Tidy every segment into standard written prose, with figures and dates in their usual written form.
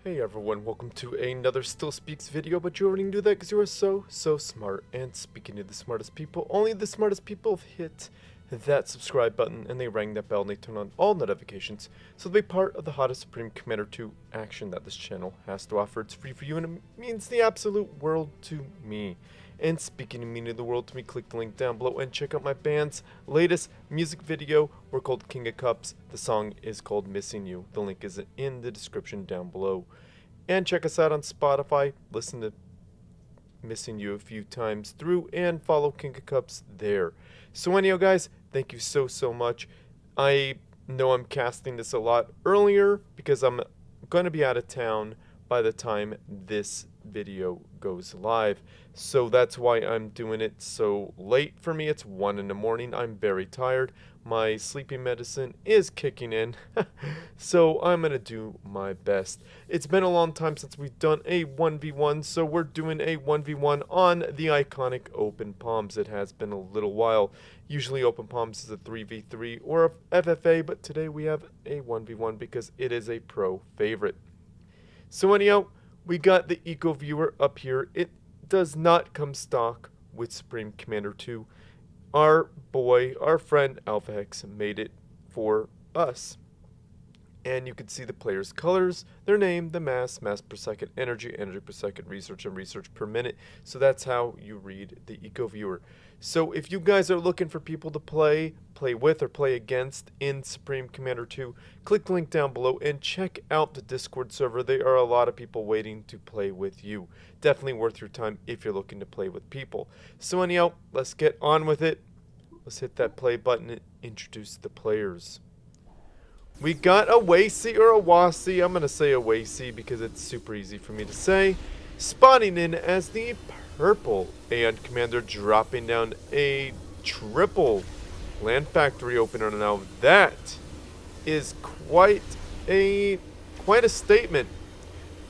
Hey everyone, welcome to another Still Speaks video, but you already knew that because you are so smart. And speaking of the smartest people, only the smartest people have hit that subscribe button and they rang that bell and they turn on all notifications so they'll be part of the hottest Supreme Commander 2 action that this channel has to offer. It's free for you and it means the absolute world to me. And speaking of meaning the world to me, click the link down below and check out my band's latest music video. We're called King of Cups. The song is called Missing You. The link is in the description down below. And check us out on Spotify. Listen to Missing You a few times through and follow King of Cups there. So anyhow guys, thank you so much. I know I'm casting this a lot earlier because I'm going to be out of town by the time this video goes live, so that's why I'm doing it so late. For me it's 1 in the morning. I'm very tired. My sleeping medicine is kicking in so I'm gonna do my best. It's been a long time since we've done a 1v1, so we're doing a 1v1 on the iconic Open Palms. It has been a little while. Usually Open Palms is a 3v3 or a FFA, but today we have a 1v1 because it is a pro favorite. So anyhow, we got the Eco Viewer up here. It does not come stock with Supreme Commander 2. Our boy, our friend Alpha Hex made it for us. And you can see the players' colors, their name, the mass per second, energy per second, research, and research per minute. So that's how you read the Eco Viewer. So if you guys are looking for people to play with, or play against in Supreme Commander 2, click the link down below and check out the Discord server. There are a lot of people waiting to play with you. Definitely worth your time if you're looking to play with people. So anyhow, let's get on with it. Let's hit that play button and introduce the players. We got Awasy or Awasy. I'm going to say Awasy because it's super easy for me to say. Spawning in as the purple Aeon commander, dropping down a triple land factory opener. Now that is quite a statement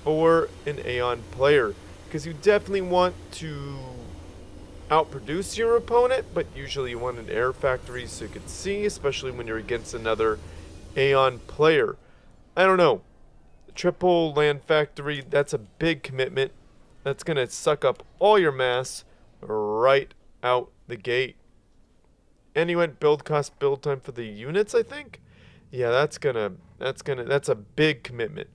for an Aeon player, because you definitely want to outproduce your opponent, but usually you want an air factory so you can see, especially when you're against another Aeon player. I don't know. Triple land factory, that's a big commitment. That's going to suck up all your mass right out the gate. And you went build cost, build time for the units, I think? Yeah, that's a big commitment.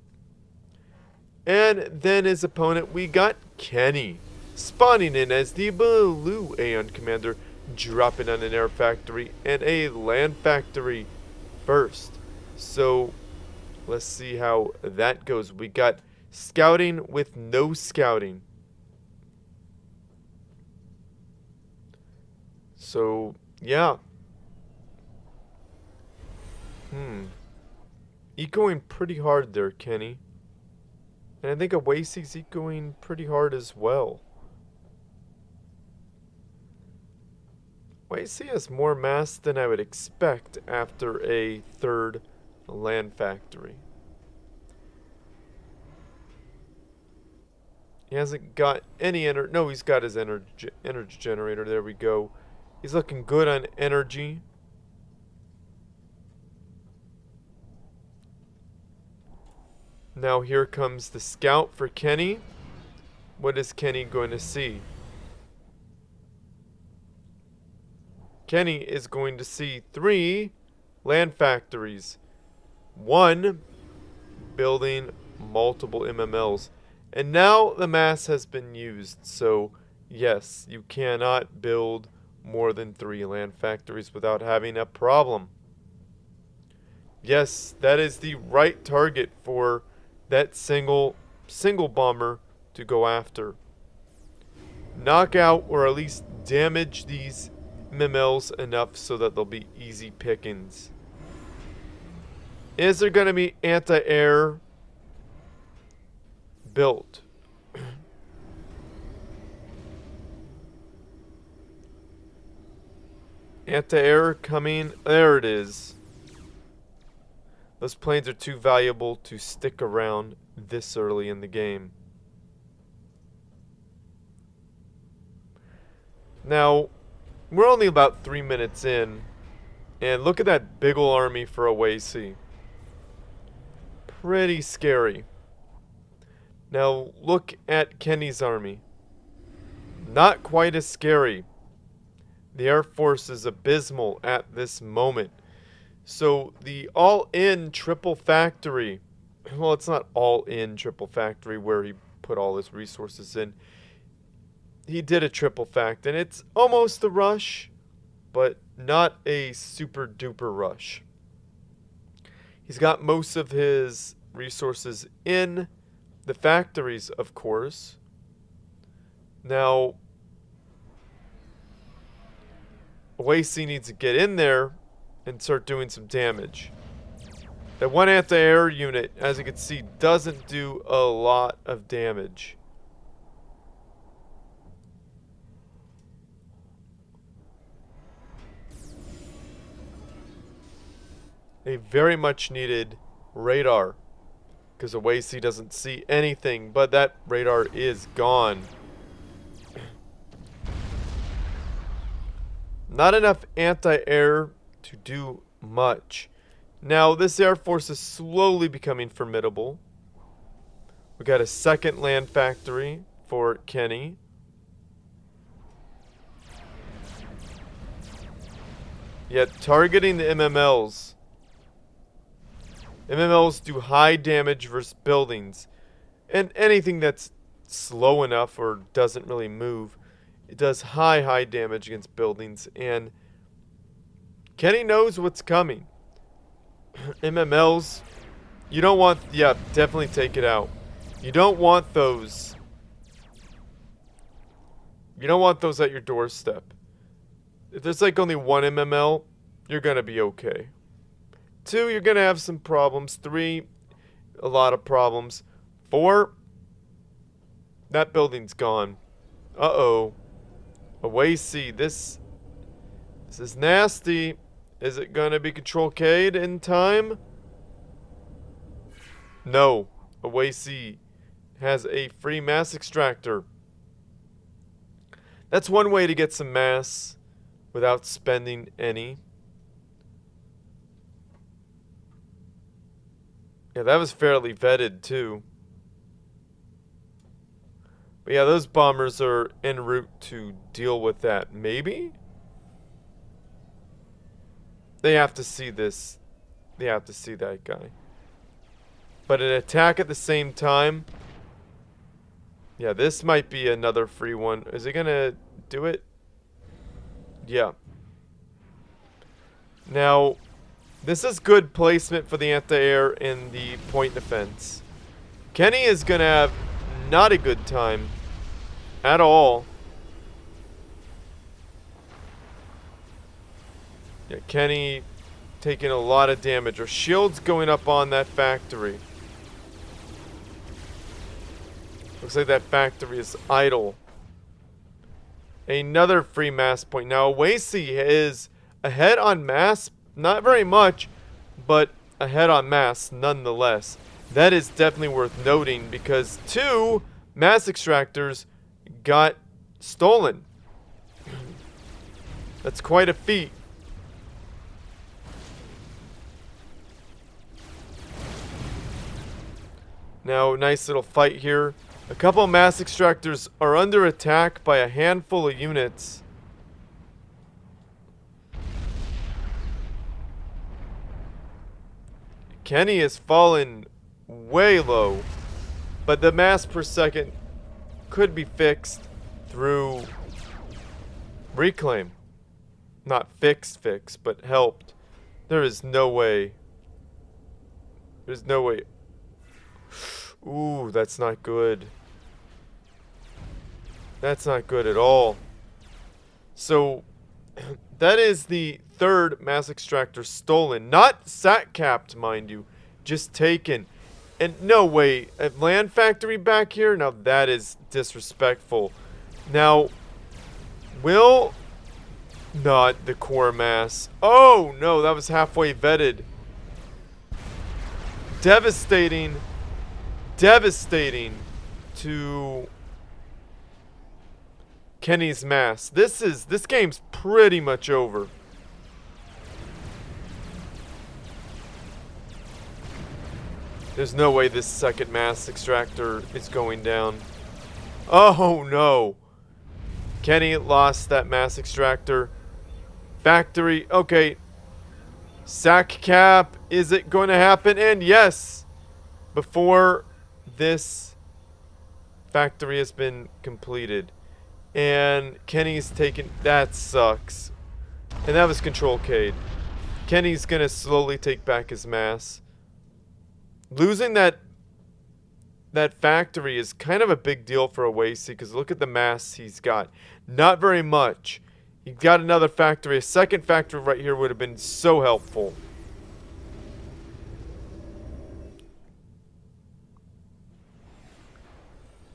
And then his opponent, we got KENNI, spawning in as the blue Aeon commander, dropping on an air factory and a land factory first. So let's see how that goes. We got scouting with no scouting. So yeah. Ecoing pretty hard there, KENNI. And I think Awasy's ecoing pretty hard as well. Awasy has more mass than I would expect after a third land factory. He hasn't got any energy. No, he's got his energy generator. There we go. He's looking good on energy. Now here comes the scout for KENNI. What is KENNI going to see? KENNI is going to see 3 land factories. 1 building multiple MMLs. And now the mass has been used. So yes, you cannot build more than 3 land factories without having a problem. Yes, that is the right target for that single bomber to go after. Knock out or at least damage these MMLs enough so that they'll be easy pickings. Is there going to be anti-air built? Anti-air coming. There it is. Those planes are too valuable to stick around this early in the game. Now, we're only about 3 minutes in, and look at that big ol' army for Awasy. Pretty scary. Now look at Kenny's army. Not quite as scary. The Air Force is abysmal at this moment. So the all-in triple factory, well, it's not all-in triple factory where he put all his resources in. He did a triple fact, and it's almost a rush, but not a super duper rush. He's got most of his resources in the factories, of course. Now, Awasy needs to get in there and start doing some damage. That one anti-air unit, as you can see, doesn't do a lot of damage. A very much needed radar, because Awasy doesn't see anything, but that radar is gone. Not enough anti-air to do much. Now, this Air Force is slowly becoming formidable. We got a second land factory for KENNI. Yet, targeting the MMLs. MMLs do high damage versus buildings. And anything that's slow enough or doesn't really move, it does high damage against buildings. And KENNI knows what's coming. MMLs, you don't want, yeah, definitely take it out. You don't want those. You don't want those at your doorstep. If there's like only one MML, you're gonna be okay. 2, you're gonna have some problems. 3, a lot of problems. 4, that building's gone. Uh-oh. Awasy, this is nasty. Is it gonna be Control K'd in time? No. Awasy has a free mass extractor. That's one way to get some mass without spending any. Yeah, that was fairly vetted too. But yeah, those bombers are en route to deal with that. Maybe? They have to see this. They have to see that guy. But an attack at the same time. Yeah, this might be another free one. Is it gonna do it? Yeah. Now, this is good placement for the anti-air and the point defense. KENNI is gonna have not a good time at all. Yeah, KENNI taking a lot of damage. Our shield's going up on that factory. Looks like that factory is idle. Another free mass point. Now, Awasy is ahead on mass. Not very much, but ahead on mass nonetheless. That is definitely worth noting because 2 mass extractors got stolen. That's quite a feat. Now, nice little fight here. A couple mass extractors are under attack by a handful of units. KENNI has fallen way low, but the mass per second could be fixed through reclaim. Not fix, but helped. There is no way. There's no way. Ooh, that's not good. That's not good at all. So, that is the 3rd mass extractor stolen. Not sat-capped, mind you. Just taken. And no way. A land factory back here? Now that is disrespectful. Now, will not the core mass. Oh, no, that was halfway vetted. Devastating. Devastating to KENNI's mass. This game's pretty much over. There's no way this second mass extractor is going down. Oh no! KENNI lost that mass extractor. Factory, okay. Sack cap, is it going to happen? And yes! Before this factory has been completed. And KENNI's taken... That sucks. And that was Control Cade. KENNI's gonna slowly take back his mass. Losing that factory is kind of a big deal for Awasy, because look at the mass he's got. Not very much. He got another factory. A second factory right here would have been so helpful.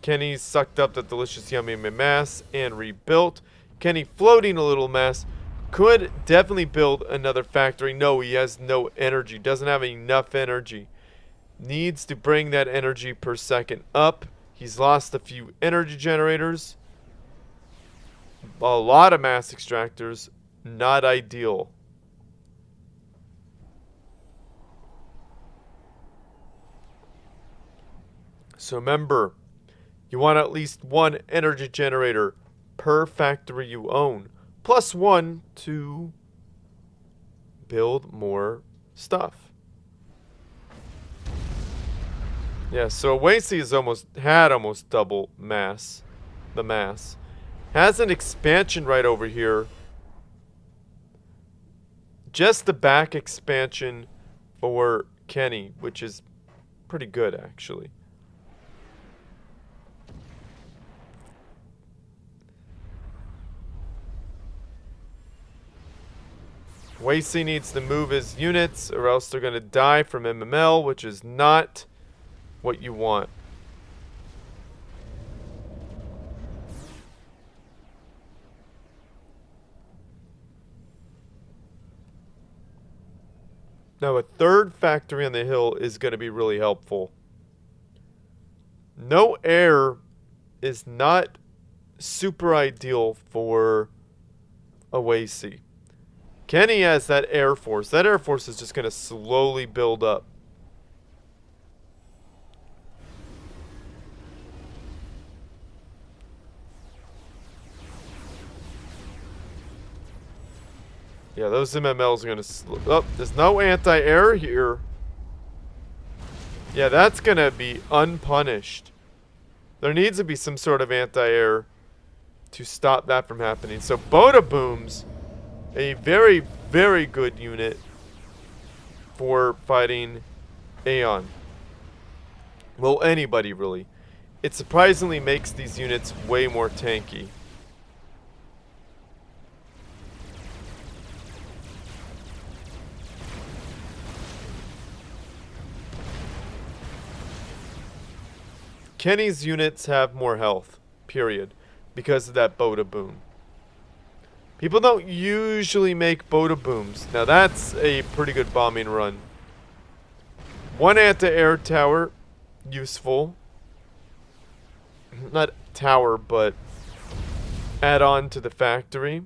KENNI sucked up that delicious yummy mass and rebuilt. KENNI floating a little mass. Could definitely build another factory. No, he has no energy. Doesn't have enough energy. Needs to bring that energy per second up. He's lost a few energy generators. A lot of mass extractors. Not ideal. So remember, you want at least one energy generator per factory you own. Plus one to build more stuff. Yeah, so Awasy has almost double mass. The mass. Has an expansion right over here. Just the back expansion for KENNI, which is pretty good actually. Awasy needs to move his units or else they're going to die from MML, which is not what you want. Now a third factory on the hill is going to be really helpful. No air is not super ideal for Awasy. KENNI has that air force. That air force is just going to slowly build up. Yeah, those MMLs are going to... Oh, there's no anti-air here. Yeah, that's going to be unpunished. There needs to be some sort of anti-air to stop that from happening. So, Boda Booms, a very, very good unit for fighting Aeon. Well, anybody, really. It surprisingly makes these units way more tanky. KENNI's units have more health, period, because of that Boda Boom. People don't usually make Boda Booms. Now that's a pretty good bombing run. One anti-air tower, useful. Not tower, but add on to the factory.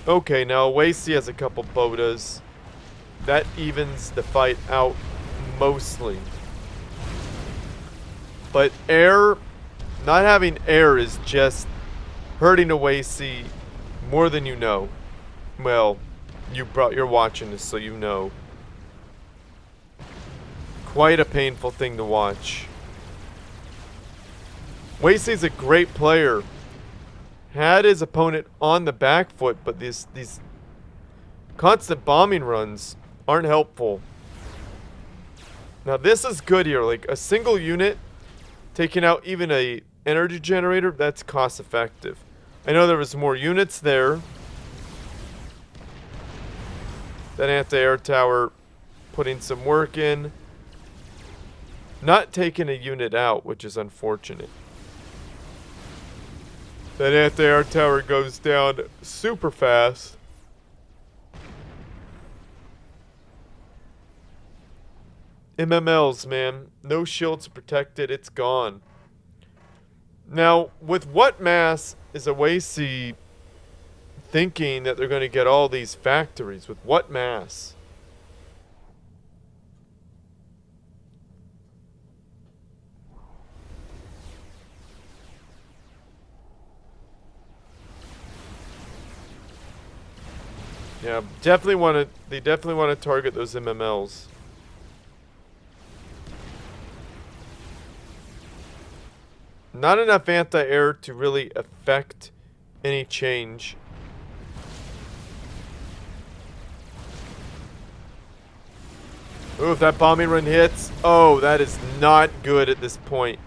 Okay, now Awasy has a couple Bodas. That evens the fight out mostly. But air, not having air is just hurting Awasy more than you know. Well, you're watching this, so you know. Quite a painful thing to watch. Awasy's a great player. Had his opponent on the back foot, but these constant bombing runs aren't helpful. Now this is good here, like a single unit taking out even a energy generator, that's cost effective. I know there was more units there. That anti-air tower putting some work in. Not taking a unit out, which is unfortunate. That anti-air tower goes down super fast. MMLs, man. No shields protected. It's gone. Now, with what mass is Awasy thinking that they're going to get all these factories? With what mass? Yeah, definitely want to. They definitely want to target those MMLs. Not enough anti-air to really affect any change. Ooh, if that bombing run hits, oh, that is not good at this point.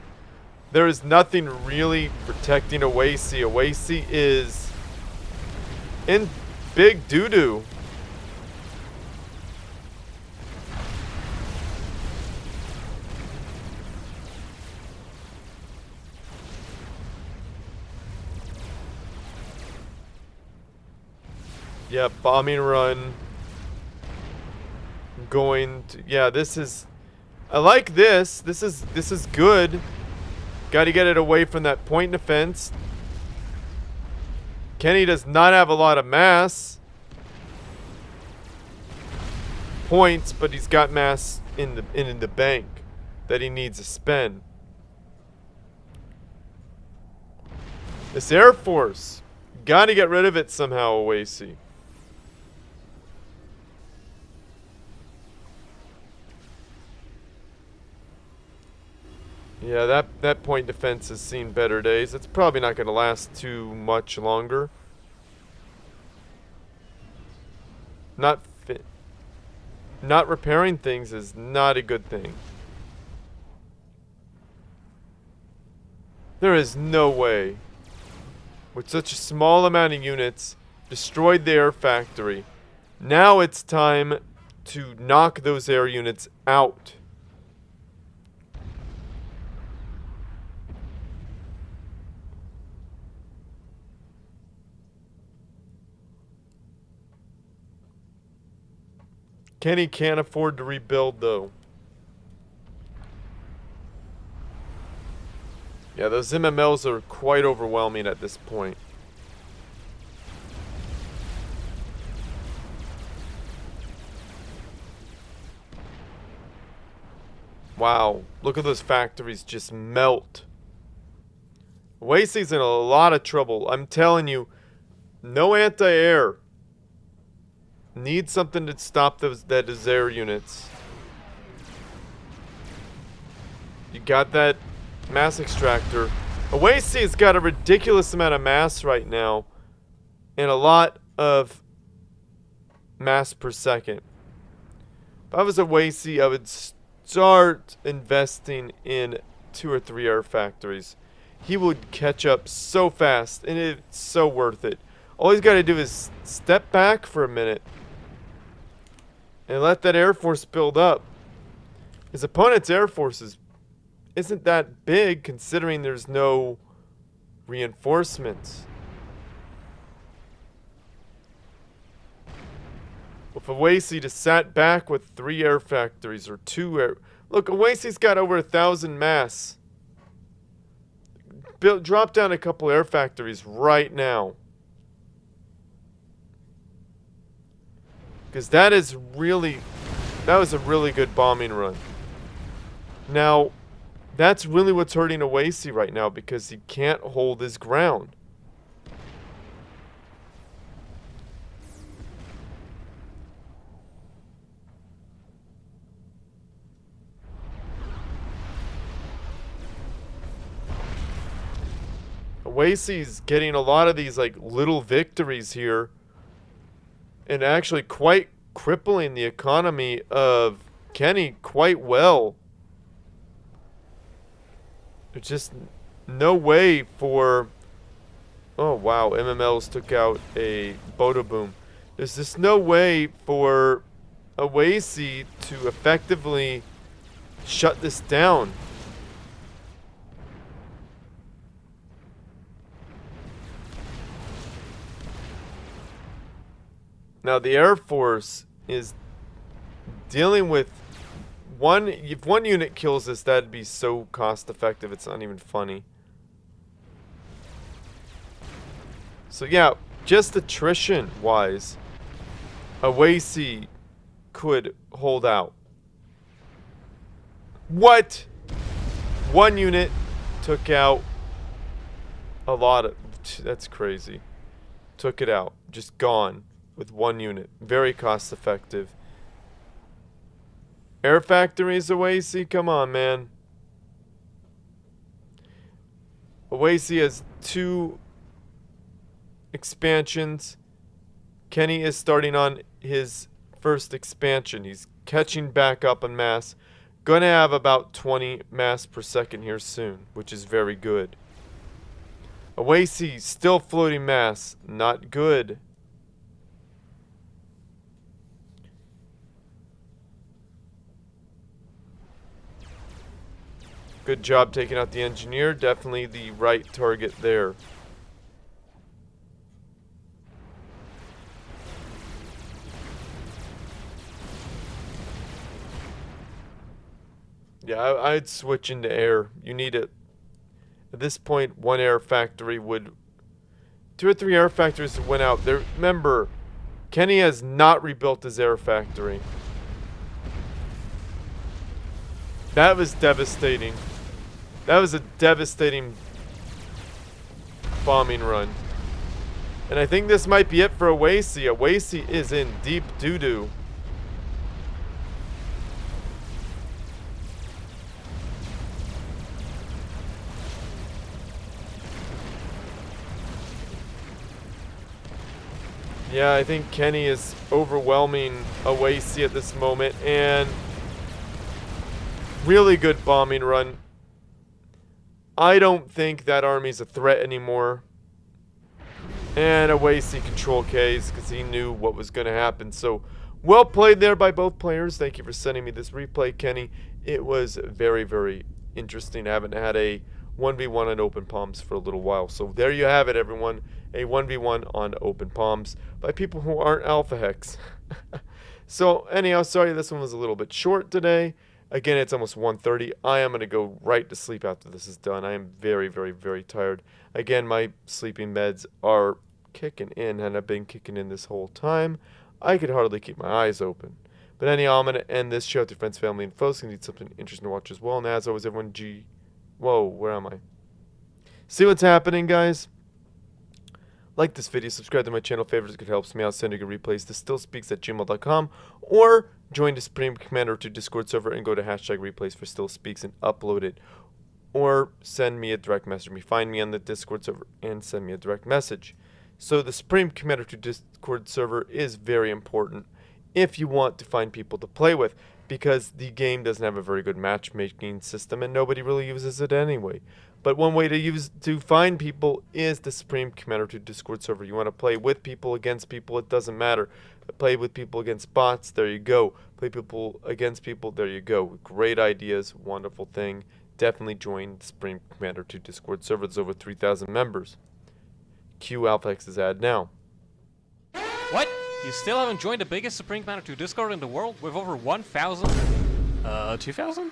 There is nothing really protecting Awasy. Awasy is in big doo-doo. Yeah, bombing run. Going to, yeah, this is, I like this. This is good. Got to get it away from that point defense. KENNI does not have a lot of mass points, but he's got mass in the bank that he needs to spend. This Air Force, got to get rid of it somehow, Awasy. Yeah, that point defense has seen better days. It's probably not going to last too much longer. Not repairing things is not a good thing. There is no way, with such a small amount of units, destroyed the air factory. Now it's time to knock those air units out. KENNI can't afford to rebuild, though. Yeah, those MMLs are quite overwhelming at this point. Wow, look at those factories just melt. Awasy's in a lot of trouble. I'm telling you, no anti-air. Need something to stop those air units. You got that mass extractor. Awasy's got a ridiculous amount of mass right now, and a lot of mass per second. If I was Awasy, I would start investing in 2 or 3 air factories. He would catch up so fast, and it's so worth it. All he's got to do is step back for a minute and let that Air Force build up. His opponent's Air Force isn't that big, considering there's no reinforcements. If Awasy just sat back with 3 air factories or 2 air... Look, Awasy's got over 1,000 mass. Drop down a couple air factories right now. Because that was a really good bombing run. Now, that's really what's hurting Awasy right now, because he can't hold his ground. Awasy's getting a lot of these like little victories here, and actually quite crippling the economy of KENNI quite well. There's just no way for... Oh wow, MMLs took out a Boda Boom. There's just no way for Awasy to effectively shut this down. Now the Air Force is dealing with if one unit kills this, that'd be so cost effective, it's not even funny. So yeah, just attrition-wise, Awasy could hold out. What? One unit took out a lot of... That's crazy. Took it out. Just gone with one unit. Very cost effective. Air factories, Awasy? Come on, man. Awasy has 2 expansions. KENNI is starting on his first expansion. He's catching back up en masse. Gonna have about 20 mass per second here soon, which is very good. Awasy still floating mass. Not good. Good job taking out the engineer. Definitely the right target there. Yeah, I'd switch into air. You need it. At this point, one air factory would... 2 or 3 air factories went out. There. Remember, KENNI has not rebuilt his air factory. That was devastating. That was a devastating bombing run. And I think this might be it for Awasy. Awasy is in deep doo-doo. Yeah, I think KENNI is overwhelming Awasy at this moment, and really good bombing run. I don't think that army's a threat anymore. And Awasy control Ks because he knew what was going to happen. So, well played there by both players. Thank you for sending me this replay, KENNI. It was very, very interesting. I haven't had a 1v1 on Open Palms for a little while. So there you have it, everyone. A 1v1 on Open Palms by people who aren't Alpha Hex. So anyhow, sorry this one was a little bit short today. Again, it's almost 1:30. I am going to go right to sleep after this is done. I am very, very, very tired. Again, my sleeping meds are kicking in, and I've been kicking in this whole time. I could hardly keep my eyes open. But anyhow, I'm going to end this show with your friends, family, and folks. You need something interesting to watch as well. And as always, everyone, Whoa, where am I? See what's happening, guys? Like this video, subscribe to my channel, favorites, it helps me out, sending you replays to stillspeaks@gmail.com, or join the Supreme Commander to Discord server and go to #replays for stillspeaks and upload it. Or send me a direct message. Find me on the Discord server and send me a direct message. So the Supreme Commander to Discord server is very important if you want to find people to play with, because the game doesn't have a very good matchmaking system and nobody really uses it anyway. But one way to find people is the Supreme Commander to Discord server. You want to play with people, against people, it doesn't matter. Play with people against bots, there you go. Play people against people, there you go. Great ideas, wonderful thing. Definitely join the Supreme Commander to Discord server. There's over 3,000 members. Cue Alpha X's ad now. What? You still haven't joined the biggest Supreme Commander 2 Discord in the world with over 1,000? 2,000?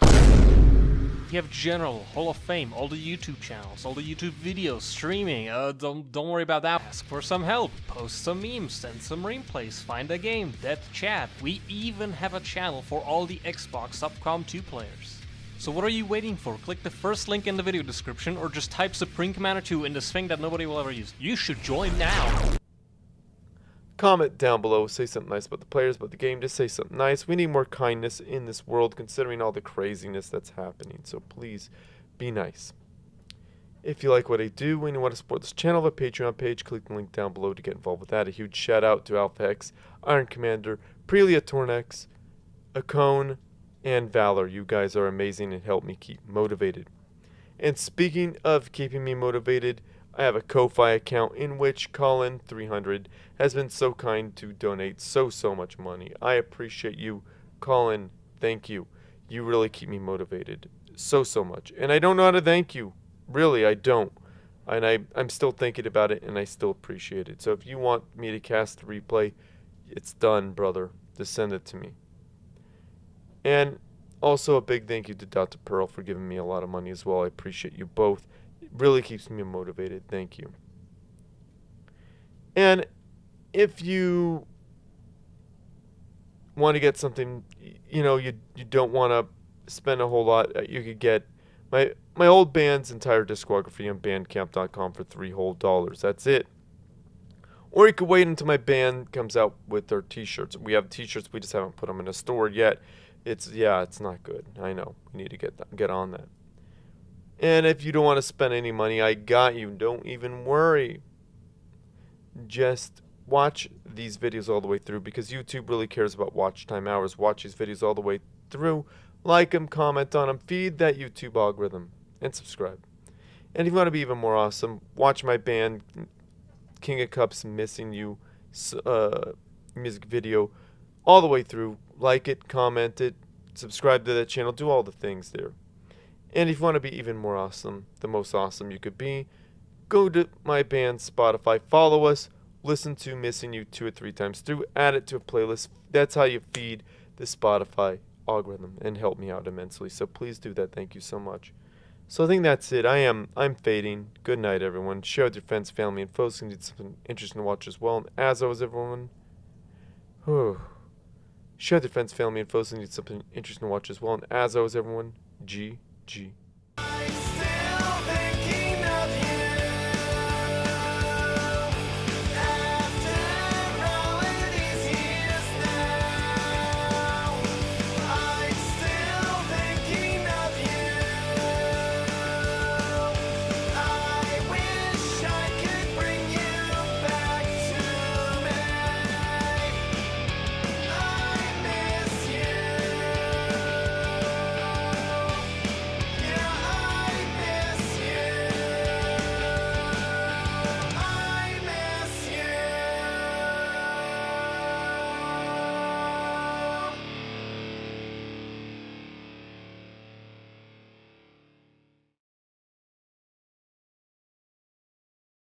You have General, Hall of Fame, all the YouTube channels, all the YouTube videos, streaming. Don't worry about that. Ask for some help, post some memes, send some replays, find a game, death chat. We even have a channel for all the Xbox Subcom 2 players. So what are you waiting for? Click the first link in the video description or just type Supreme Commander 2 in this thing that nobody will ever use. You should join now. Comment down below, say something nice about the players, about the game, just say something nice. We need more kindness in this world considering all the craziness that's happening, so please be nice. If you like what I do and you want to support this channel, I have a Patreon page, click the link down below to get involved with that. A huge shout out to Alpha X, Iron Commander, Prelia Tornex, Akone, and Valor. You guys are amazing and help me keep motivated. And speaking of keeping me motivated, I have a Ko-Fi account in which Colin300 has been so kind to donate so much money. I appreciate you, Colin. Thank you. You really keep me motivated so much. And I don't know how to thank you. Really, I don't. And I'm still thinking about it, and I still appreciate it. So if you want me to cast the replay, it's done, brother. Just send it to me. And also a big thank you to Dr. Pearl for giving me a lot of money as well. I appreciate you both. It really keeps me motivated. Thank you. And if you want to get something, you don't want to spend a whole lot, you could get my old band's entire discography on bandcamp.com for $3 whole. That's it. Or you could wait until my band comes out with their t-shirts. We have t-shirts, we just haven't put them in a store yet. It's not good. I know. We need to get on that. And if you don't want to spend any money, I got you. Don't even worry. Just watch these videos all the way through, because YouTube really cares about watch time hours. Watch these videos all the way through. Like them, comment on them, feed that YouTube algorithm, and subscribe. And if you want to be even more awesome, watch my band King of Cups Missing You music video all the way through. Like it, comment it, subscribe to that channel, do all the things there. And if you want to be even more awesome, the most awesome you could be, go to my band Spotify, follow us, listen to Missing You 2 or 3 times through, add it to a playlist. That's how you feed the Spotify algorithm and help me out immensely. So please do that. Thank you so much. So I think that's it. I'm fading. Good night, everyone. Share with your friends, family, and foes who need something interesting to watch as well. And as always, everyone, share with your friends, family, and foes who need something interesting to watch as well. And as always, everyone, GG.